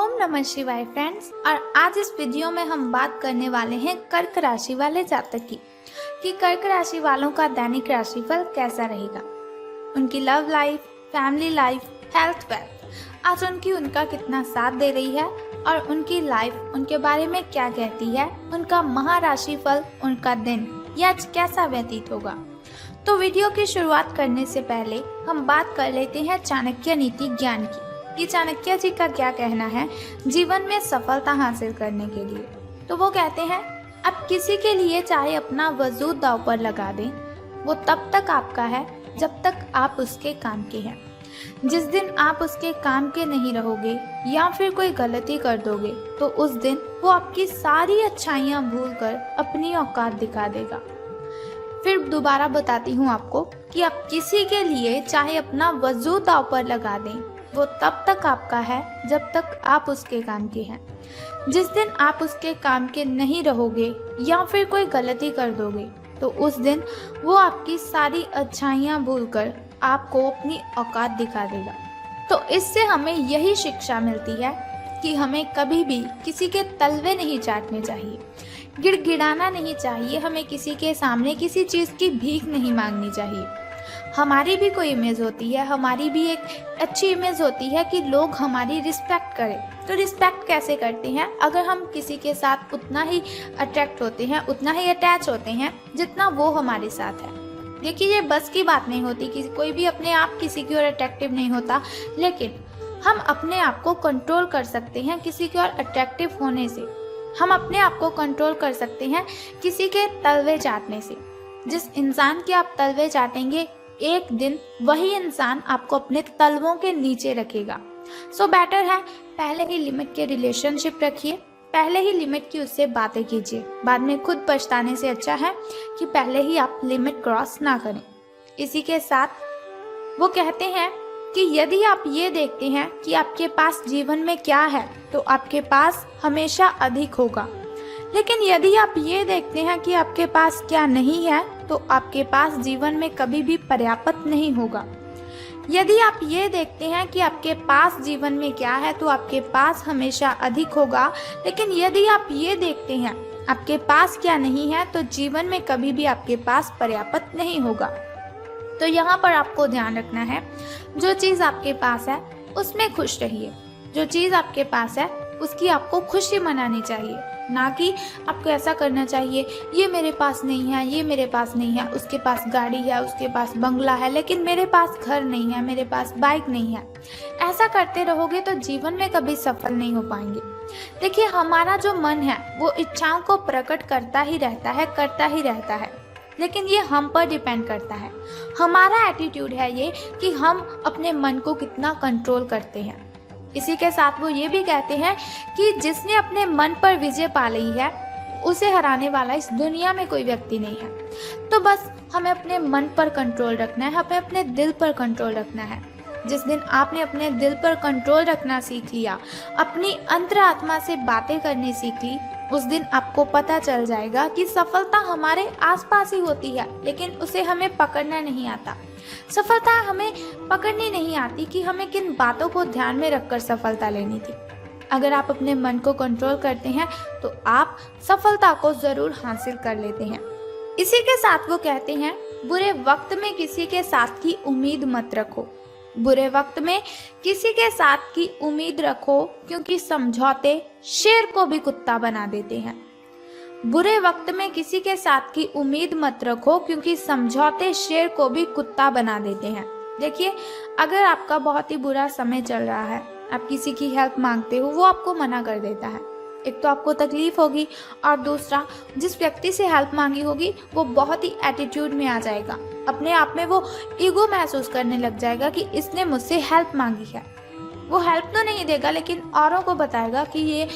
ओम नमः शिवाय फ्रेंड्स। और आज इस वीडियो में हम बात करने वाले हैं कर्क राशि वाले जातक की कि कर्क राशि वालों का दैनिक राशिफल कैसा रहेगा, उनकी love life, family life, health, wealth, आज उनका कितना साथ दे रही है और उनकी लाइफ उनके बारे में क्या कहती है, उनका महाराशिफल, उनका दिन ये आज कैसा व्यतीत होगा। तो वीडियो की शुरुआत करने से पहले हम बात कर लेते हैं चाणक्य नीति ज्ञान की कि चाणक्य जी का क्या कहना है जीवन में सफलता हासिल करने के लिए। तो वो कहते हैं, आप किसी के लिए चाहे अपना वजूद दांव पर लगा दें, वो तब तक आपका है जब तक आप उसके काम के हैं। जिस दिन आप उसके काम के नहीं रहोगे या फिर कोई गलती कर दोगे तो उस दिन वो आपकी सारी अच्छाइयाँ भूलकर अपनी औकात दिखा देगा। फिर दोबारा बताती हूँ आपको कि आप किसी के लिए चाहे अपना वजूद दांव पर लगा दें, वो तब तक आपका है जब तक आप उसके काम के हैं। जिस दिन आप उसके काम के नहीं रहोगे या फिर कोई गलती कर दोगे तो उस दिन वो आपकी सारी अच्छाइयाँ भूलकर आपको अपनी औकात दिखा देगा। तो इससे हमें यही शिक्षा मिलती है कि हमें कभी भी किसी के तलवे नहीं चाटने चाहिए, गिड़गिड़ाना नहीं चाहिए, हमें किसी के सामने किसी चीज़ की भीख नहीं मांगनी चाहिए। हमारी भी कोई इमेज होती है, हमारी भी एक अच्छी इमेज होती है कि लोग हमारी रिस्पेक्ट करें। तो रिस्पेक्ट कैसे करते हैं? अगर हम किसी के साथ उतना ही अट्रैक्ट होते हैं, उतना ही अटैच होते हैं जितना वो हमारे साथ है। देखिए, ये बस की बात नहीं होती कि कोई भी अपने आप किसी की ओर अट्रैक्टिव नहीं होता, लेकिन हम अपने आप को कंट्रोल कर सकते हैं किसी की ओर अट्रैक्टिव होने से। हम अपने आप को कंट्रोल कर सकते हैं किसी के तलवे चाटने से। जिस इंसान के आप तलवे चाटेंगे, एक दिन वही इंसान आपको अपने तलवों के नीचे रखेगा। सो बेटर है पहले ही लिमिट के रिलेशनशिप रखिए, पहले ही लिमिट की उससे बातें कीजिए। बाद में खुद पछताने से अच्छा है कि पहले ही आप लिमिट क्रॉस ना करें। इसी के साथ वो कहते हैं कि यदि आप ये देखते हैं कि आपके पास जीवन में क्या है तो आपके पास हमेशा अधिक होगा, लेकिन यदि आप ये देखते हैं कि आपके पास क्या नहीं है तो आपके पास जीवन में कभी भी पर्याप्त नहीं होगा। यदि आप ये देखते हैं कि आपके पास जीवन में क्या है तो आपके पास हमेशा अधिक होगा, लेकिन यदि आप ये देखते हैं आपके पास क्या नहीं है तो जीवन में कभी भी आपके पास पर्याप्त नहीं होगा। तो यहाँ पर आपको ध्यान रखना है, जो चीज़ आपके पास है उसमें खुश रहिए। जो चीज़ आपके पास है उसकी आपको खुशी मनानी चाहिए, ना कि आपको ऐसा करना चाहिए ये मेरे पास नहीं है, ये मेरे पास नहीं है, उसके पास गाड़ी है, उसके पास बंगला है, लेकिन मेरे पास घर नहीं है, मेरे पास बाइक नहीं है। ऐसा करते रहोगे तो जीवन में कभी सफल नहीं हो पाएंगे। देखिए, हमारा जो मन है वो इच्छाओं को प्रकट करता ही रहता है, लेकिन ये हम पर डिपेंड करता है। हमारा एटीट्यूड है ये कि हम अपने मन को कितना कंट्रोल करते हैं। इसी के साथ वो ये भी कहते हैं कि जिसने अपने मन पर विजय पा ली है उसे हराने वाला इस दुनिया में कोई व्यक्ति नहीं है। तो बस हमें अपने मन पर कंट्रोल रखना है, हमें अपने दिल पर कंट्रोल रखना है। जिस दिन आपने अपने दिल पर कंट्रोल रखना सीख लिया, अपनी अंतरात्मा से बातें करनी सीख ली, उस दिन आपको पता चल जाएगा कि सफलता हमारे आसपास ही होती है, लेकिन उसे हमें पकड़ना नहीं आता। सफलता हमें पकड़नी नहीं आती कि हमें किन बातों को ध्यान में रखकर सफलता लेनी थी। अगर आप अपने मन को कंट्रोल करते हैं तो आप सफलता को जरूर हासिल कर लेते हैं। इसी के साथ वो कहते हैं, बुरे वक्त में किसी के साथ की उम्मीद मत रखो। बुरे वक्त में किसी के साथ की उम्मीद रखो, क्योंकि समझौते शेर को भी कुत्ता बना देते हैं। बुरे वक्त में किसी के साथ की उम्मीद मत रखो, क्योंकि समझौते शेर को भी कुत्ता बना देते हैं। देखिए, अगर आपका बहुत ही बुरा समय चल रहा है, आप किसी की हेल्प मांगते हो, वो आपको मना कर देता है, एक तो आपको तकलीफ होगी और दूसरा जिस व्यक्ति से हेल्प मांगी होगी वो बहुत ही एटीट्यूड में आ जाएगा, अपने आप में वो ईगो महसूस करने लग जाएगा कि इसने मुझसे हेल्प मांगी है। वो हेल्प तो नहीं देगा, लेकिन औरों को बताएगा कि ये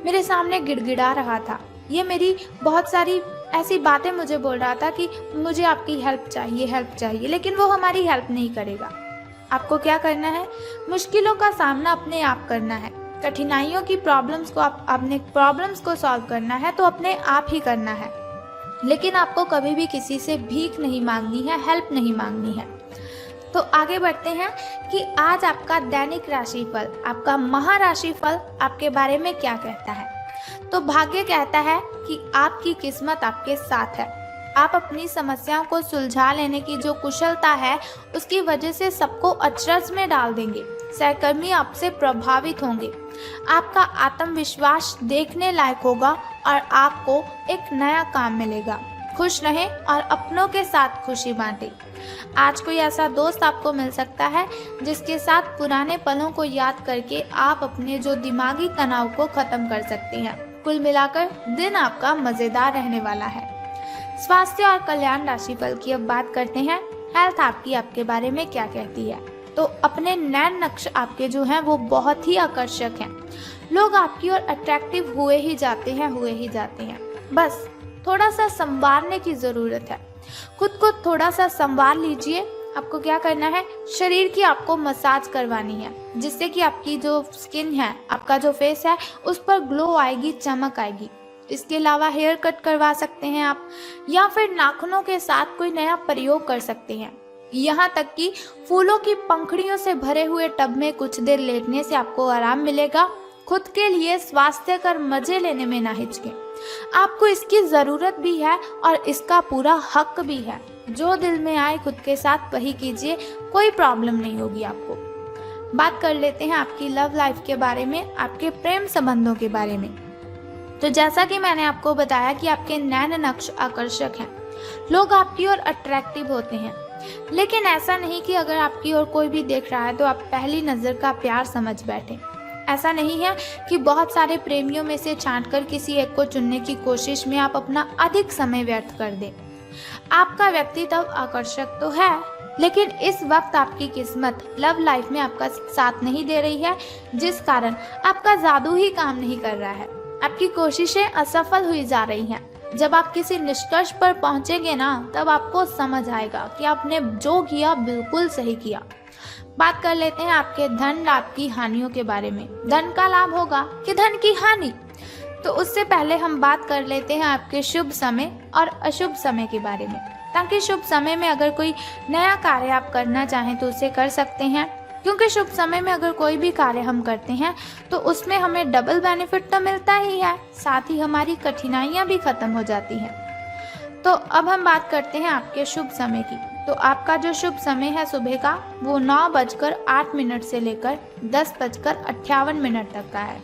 मेरे सामने गिड़गिड़ा रहा था, ये मेरी बहुत सारी ऐसी बातें मुझे बोल रहा था कि मुझे आपकी हेल्प चाहिए, लेकिन वो हमारी हेल्प नहीं करेगा। आपको क्या करना है? मुश्किलों का सामना अपने आप करना है। कठिनाइयों की प्रॉब्लम्स को अपने प्रॉब्लम्स को सॉल्व करना है तो अपने आप ही करना है, लेकिन आपको कभी भी किसी से भीख नहीं मांगनी है, हेल्प नहीं मांगनी है। तो आगे बढ़ते हैं कि आज आपका दैनिक राशिफल, आपका महाराशिफल आपके बारे में क्या कहता है। तो भाग्य कहता है कि आपकी किस्मत आपके साथ है। आप अपनी समस्याओं को सुलझा लेने की जो कुशलता है उसकी वजह से सबको अचरज में डाल देंगे। सहकर्मी आपसे प्रभावित होंगे। आपका आत्मविश्वास देखने लायक होगा और आपको एक नया काम मिलेगा। खुश रहें और अपनों के साथ खुशी बांटें। आज कोई ऐसा दोस्त आपको मिल सकता है जिसके साथ पुराने पलों को याद करके आप अपने जो दिमागी तनाव को खत्म कर सकते हैं। कुल मिलाकर दिन आपका मजेदार रहने वाला है। स्वास्थ्य और कल्याण राशिफल की अब बात करते हैं। हेल्थ आपके बारे में क्या कहती है। तो अपने नैन नक्श आपके जो हैं वो बहुत ही आकर्षक हैं। लोग आपकी ओर अट्रैक्टिव हुए ही जाते हैं। बस थोड़ा सा संवारने की ज़रूरत है। खुद को थोड़ा सा संवार लीजिए। आपको क्या करना है, शरीर की आपको मसाज करवानी है, जिससे कि आपकी जो स्किन है, आपका जो फेस है, उस पर ग्लो आएगी, चमक आएगी। इसके अलावा हेयर कट करवा सकते हैं आप, या फिर नाखूनों के साथ कोई नया प्रयोग कर सकते हैं। यहाँ तक कि फूलों की पंखुड़ियों से भरे हुए टब में कुछ देर लेटने से आपको आराम मिलेगा। खुद के लिए स्वास्थ्यकर मजे लेने में ना हिचकें। आपको इसकी ज़रूरत भी है और इसका पूरा हक भी है। जो दिल में आए खुद के साथ वही कीजिए, कोई प्रॉब्लम नहीं होगी आपको। बात कर लेते हैं आपकी लव लाइफ के बारे में, आपके प्रेम संबंधों के बारे में। तो जैसा कि मैंने आपको बताया कि आपके नैन नक्श आकर्षक हैं। लोग आपकी ओर अट्रैक्टिव होते हैं, लेकिन ऐसा नहीं कि अगर आपकी ओर कोई भी देख रहा है तो आप पहली नज़र का प्यार समझ बैठें। ऐसा नहीं है कि बहुत सारे प्रेमियों में से छांटकर किसी एक को चुनने की कोशिश में आप अपना अधिक समय व्यर्थ कर दें। आपका व्यक्तित्व आकर्षक तो है, लेकिन इस वक्त आपकी किस्मत लव लाइफ में आपका साथ नहीं दे रही है, जिस कारण आपका जादू ही काम नहीं कर रहा है। आपकी कोशिशें असफल हुई जा रही हैं। जब आप किसी निष्कर्ष पर पहुंचेंगे ना, तब आपको समझ आएगा कि आपने जो किया बिल्कुल सही किया। बात कर लेते हैं आपके धन लाभ की हानियों के बारे में। धन का लाभ होगा कि धन की हानि। तो उससे पहले हम बात कर लेते हैं आपके शुभ समय और अशुभ समय के बारे में, ताकि शुभ समय में अगर कोई नया कार्य आप करना चाहें तो उसे कर सकते हैं। क्योंकि शुभ समय में अगर कोई भी कार्य हम करते हैं तो उसमें हमें डबल बेनिफिट तो मिलता ही है, साथ ही हमारी कठिनाइयाँ भी खत्म हो जाती हैं। तो अब हम बात करते हैं आपके शुभ समय की। तो आपका जो शुभ समय है सुबह का, वो 9:08 से लेकर 10:58 तक का है।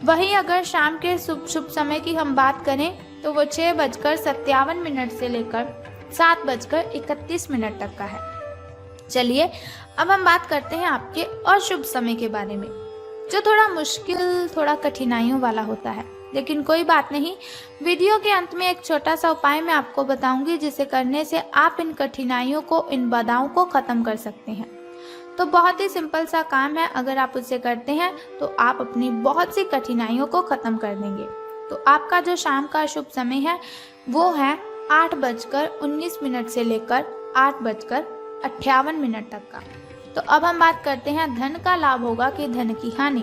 वहीं अगर शाम के शुभ समय की हम बात करें तो वो 6:57 से लेकर 7:31 तक का है। चलिए अब हम बात करते हैं आपके अशुभ समय के बारे में, जो थोड़ा मुश्किल, थोड़ा कठिनाइयों वाला होता है। लेकिन कोई बात नहीं, वीडियो के अंत में एक छोटा सा उपाय मैं आपको बताऊंगी, जिसे करने से आप इन कठिनाइयों को, इन बाधाओं को ख़त्म कर सकते हैं। तो बहुत ही सिंपल सा काम है, अगर आप उसे करते हैं तो आप अपनी बहुत सी कठिनाइयों को ख़त्म कर देंगे। तो आपका जो शाम का शुभ समय है वो है 8:19 से लेकर 8:58 तक का। तो अब हम बात करते हैं धन का लाभ होगा कि धन की हानि।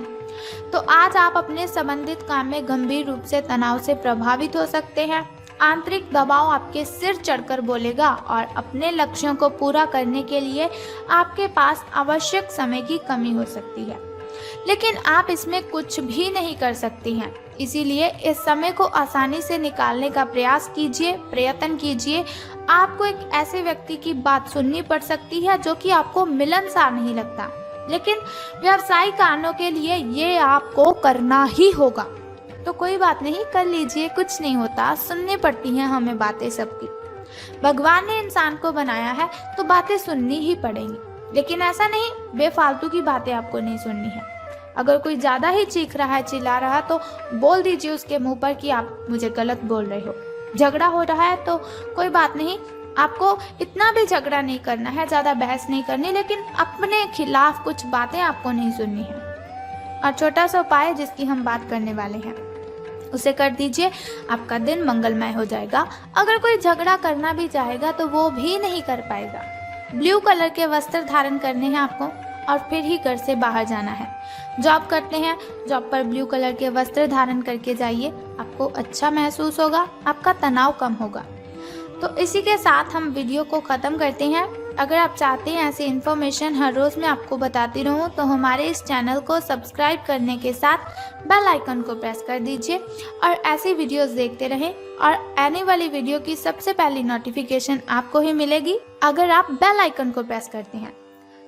तो आज आप अपने संबंधित काम में गंभीर रूप से तनाव से प्रभावित हो सकते हैं। आंतरिक दबाव आपके सिर चढ़कर बोलेगा और अपने लक्ष्यों को पूरा करने के लिए आपके पास आवश्यक समय की कमी हो सकती है, लेकिन आप इसमें कुछ भी नहीं कर सकती हैं। इसीलिए इस समय को आसानी से निकालने का प्रयत्न कीजिए। आपको एक ऐसे व्यक्ति की बात सुननी पड़ सकती है जो कि आपको मिलनसार नहीं लगता, लेकिन व्यावसायिक कारणों के लिए ये आपको करना ही होगा। तो कोई बात नहीं, कर लीजिए, कुछ नहीं होता। सुननी पड़ती हैं हमें बातें सबकी। भगवान ने इंसान को बनाया है तो बातें सुननी ही पड़ेंगी, लेकिन ऐसा नहीं बेफालतू की बातें आपको नहीं सुननी है। अगर कोई ज़्यादा ही चीख रहा है, चिल्ला रहा है, तो बोल दीजिए उसके मुंह पर कि आप मुझे गलत बोल रहे हो। झगड़ा हो रहा है तो कोई बात नहीं, आपको इतना भी झगड़ा नहीं करना है, ज़्यादा बहस नहीं करनी, लेकिन अपने खिलाफ कुछ बातें आपको नहीं सुननी है। और छोटा सा उपाय जिसकी हम बात करने वाले हैं उसे कर दीजिए, आपका दिन मंगलमय हो जाएगा। अगर कोई झगड़ा करना भी चाहेगा तो वो भी नहीं कर पाएगा। ब्लू कलर के वस्त्र धारण करने हैं आपको और फिर ही घर से बाहर जाना है। जॉब करते हैं, जॉब पर ब्लू कलर के वस्त्र धारण करके जाइए, आपको अच्छा महसूस होगा, आपका तनाव कम होगा। तो इसी के साथ हम वीडियो को ख़त्म करते हैं। अगर आप चाहते हैं ऐसी इन्फॉर्मेशन हर रोज़ मैं आपको बताती रहूं तो हमारे इस चैनल को सब्सक्राइब करने के साथ बेल आइकन को प्रेस कर दीजिए और ऐसी वीडियोस देखते रहें और आने वाली वीडियो की सबसे पहली नोटिफिकेशन आपको ही मिलेगी अगर आप बेल आइकन को प्रेस करते हैं।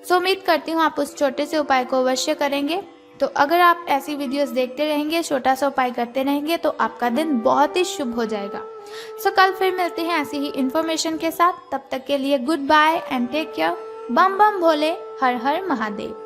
सो उम्मीद करती हूँ आप उस छोटे से उपाय को अवश्य करेंगे। तो अगर आप ऐसी वीडियोस देखते रहेंगे, छोटा सा उपाय करते रहेंगे तो आपका दिन बहुत ही शुभ हो जाएगा। सो कल फिर मिलते हैं ऐसी ही इन्फॉर्मेशन के साथ। तब तक के लिए good bye and take care. बम बम भोले, हर हर महादेव।